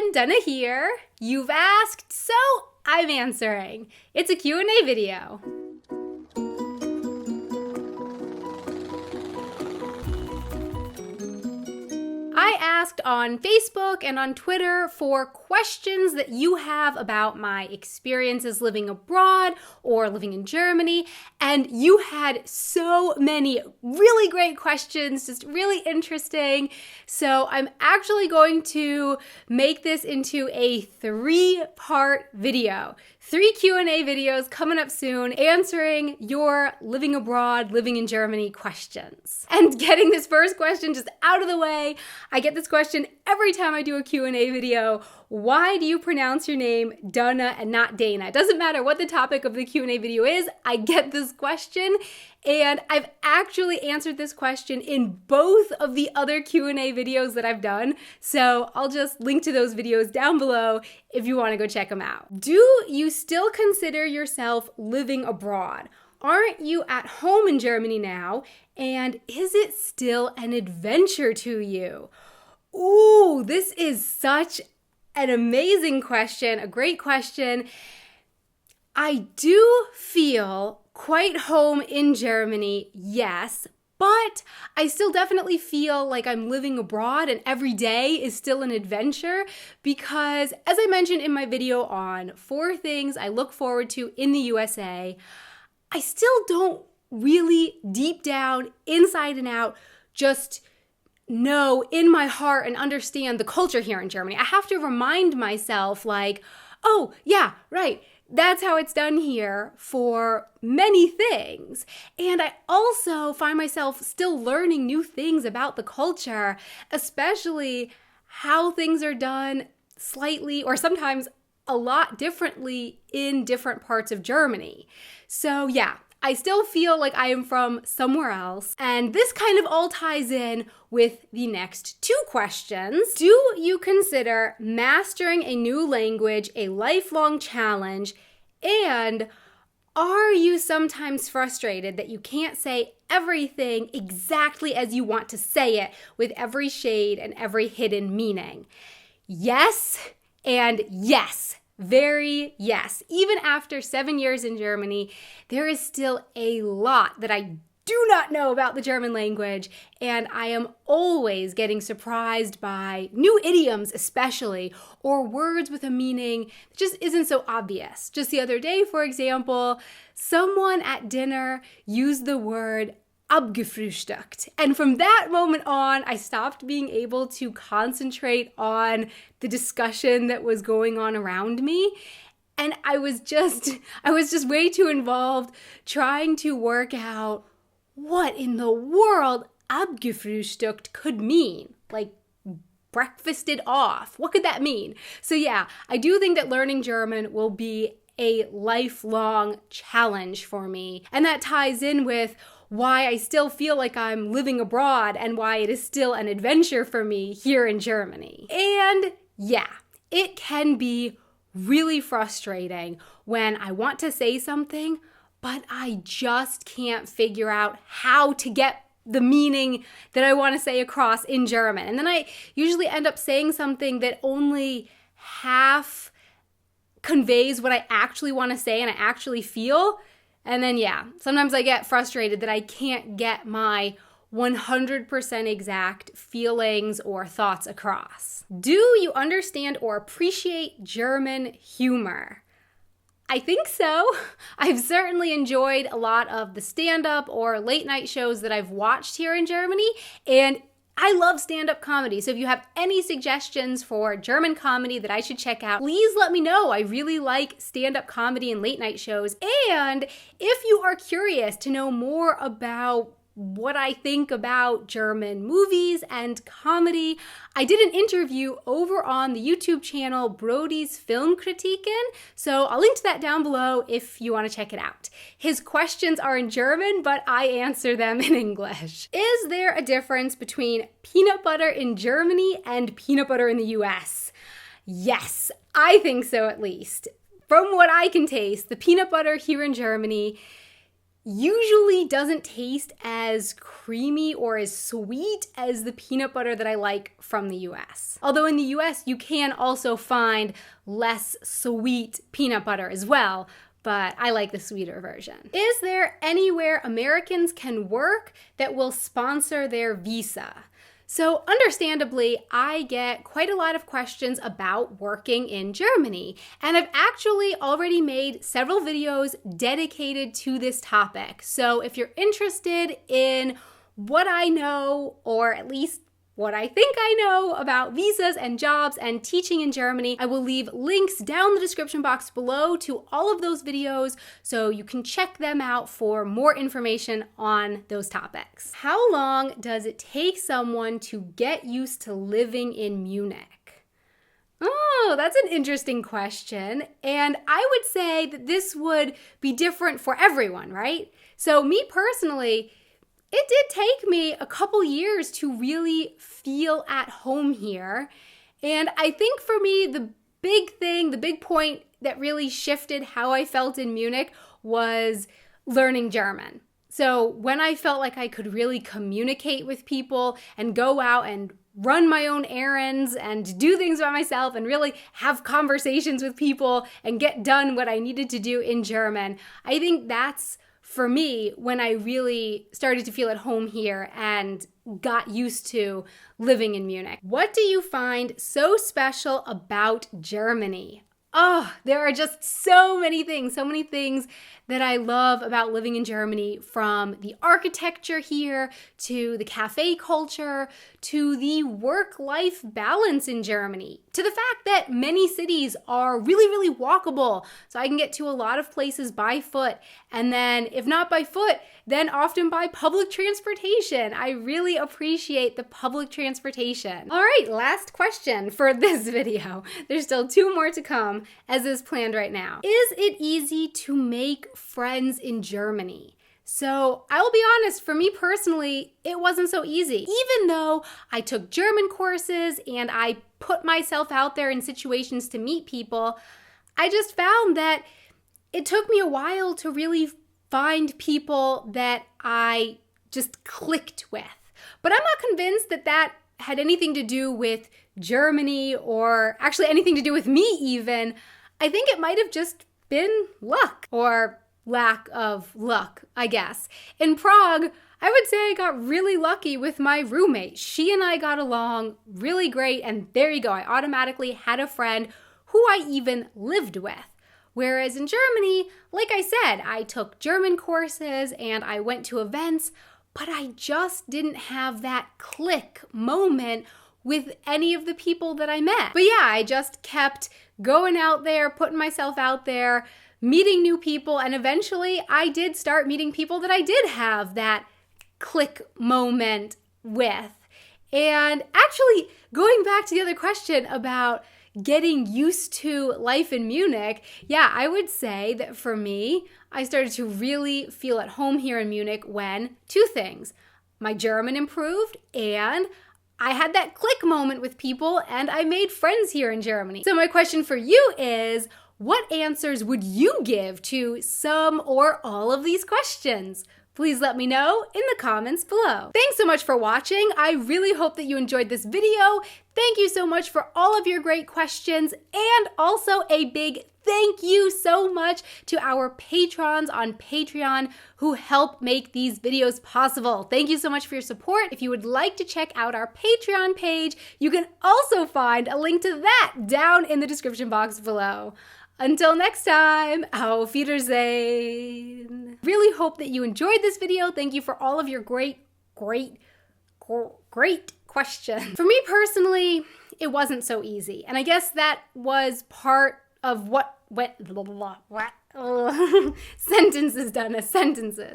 everyone, Donna here. You've asked, so I'm answering. It's a Q&A video. I asked on Facebook and on Twitter for questions that you have about my experiences living abroad or living in Germany, and you had so many really great questions, just really interesting. So I'm actually going to make this into a 3-part video. 3 Q&A videos coming up soon, answering your living abroad, living in Germany questions. And getting this first question just out of the way, I get this question every time I do a Q&A video. Why do you pronounce your name Donna and not Dana? It doesn't matter what the topic of the Q&A video is, I get this question. And I've actually answered this question in both of the other Q&A videos that I've done. So I'll just link to those videos down below if you want to go check them out. Do you still consider yourself living abroad? Aren't you at home in Germany now? And is it still an adventure to you? Ooh, this is such an amazing question, a great question. I do feel quite home in Germany, yes, but I still definitely feel like I'm living abroad and every day is still an adventure because, as I mentioned in my video on 4 things I look forward to in the USA, I still don't really deep down, inside and out, just know in my heart and understand the culture here in Germany. I have to remind myself like, oh yeah, right, that's how it's done here for many things. And I also find myself still learning new things about the culture, especially how things are done slightly or sometimes a lot differently in different parts of Germany. So yeah, I still feel like I am from somewhere else. And this kind of all ties in with the next 2 questions. Do you consider mastering a new language a lifelong challenge? And are you sometimes frustrated that you can't say everything exactly as you want to say it with every shade and every hidden meaning? Yes, and yes. Very yes. Even after 7 years in Germany, there is still a lot that I do not know about the German language, and I am always getting surprised by new idioms especially, or words with a meaning that just isn't so obvious. Just the other day, for example, someone at dinner used the word abgefrühstückt. And from that moment on, I stopped being able to concentrate on the discussion that was going on around me. And I was just way too involved trying to work out what in the world abgefrühstückt could mean. Like breakfasted off. What could that mean? So yeah, I do think that learning German will be a lifelong challenge for me. And that ties in with why I still feel like I'm living abroad and why it is still an adventure for me here in Germany. And yeah, it can be really frustrating when I want to say something, but I just can't figure out how to get the meaning that I want to say across in German. And then I usually end up saying something that only half conveys what I actually want to say and I actually feel. And then, yeah, sometimes I get frustrated that I can't get my 100% exact feelings or thoughts across. Do you understand or appreciate German humor? I think so. I've certainly enjoyed a lot of the stand-up or late-night shows that I've watched here in Germany, and I love stand-up comedy, so if you have any suggestions for German comedy that I should check out, please let me know. I really like stand-up comedy and late-night shows. And if you are curious to know more about what I think about German movies and comedy, I did an interview over on the YouTube channel Brody's Filmkritiken, so I'll link to that down below if you want to check it out. His questions are in German, but I answer them in English. Is there a difference between peanut butter in Germany and peanut butter in the US? Yes, I think so at least. From what I can taste, the peanut butter here in Germany, usually doesn't taste as creamy or as sweet as the peanut butter that I like from the US. Although in the US, you can also find less sweet peanut butter as well, but I like the sweeter version. Is there anywhere Americans can work that will sponsor their visa? So understandably, I get quite a lot of questions about working in Germany, and I've actually already made several videos dedicated to this topic. So if you're interested in what I know, or at least what I think I know about visas and jobs and teaching in Germany, I will leave links down the description box below to all of those videos so you can check them out for more information on those topics. How long does it take someone to get used to living in Munich? Oh, that's an interesting question. And I would say that this would be different for everyone, right? So me personally, it did take me a couple years to really feel at home here. And I think for me, the big point that really shifted how I felt in Munich was learning German. So when I felt like I could really communicate with people and go out and run my own errands and do things by myself and really have conversations with people and get done what I needed to do in German, I think that's for me, when I really started to feel at home here and got used to living in Munich. What do you find so special about Germany? Oh, there are just so many things that I love about living in Germany, from the architecture here to the cafe culture to the work-life balance in Germany, to the fact that many cities are really, really walkable. So I can get to a lot of places by foot, and then if not by foot, then often by public transportation. I really appreciate the public transportation. All right, last question for this video. There's still 2 more to come, as is planned right now. Is it easy to make friends in Germany? So I will be honest, for me personally, it wasn't so easy. Even though I took German courses and I put myself out there in situations to meet people, I just found that it took me a while to really find people that I just clicked with. But I'm not convinced that that had anything to do with Germany, or actually anything to do with me even. I think it might have just been luck, or lack of luck, I guess. In Prague, I would say I got really lucky with my roommate. She and I got along really great, and there you go. I automatically had a friend who I even lived with. Whereas in Germany, like I said, I took German courses and I went to events, but I just didn't have that click moment with any of the people that I met. But yeah, I just kept going out there, putting myself out there, meeting new people, and eventually I did start meeting people that I did have that click moment with. And actually, going back to the other question about getting used to life in Munich, yeah, I would say that for me, I started to really feel at home here in Munich when 2 things. My German improved, and I had that click moment with people, and I made friends here in Germany. So my question for you is, what answers would you give to some or all of these questions? Please let me know in the comments below. Thanks so much for watching. I really hope that you enjoyed this video. Thank you so much for all of your great questions, and also a big thank you so much to our patrons on Patreon who help make these videos possible. Thank you so much for your support. If you would like to check out our Patreon page, you can also find a link to that down in the description box below. Until next time, auf Wiedersehen. Really hope that you enjoyed this video. Thank you for all of your great questions. For me personally, it wasn't so easy. And I guess that was part of what sentences, Donna, sentences.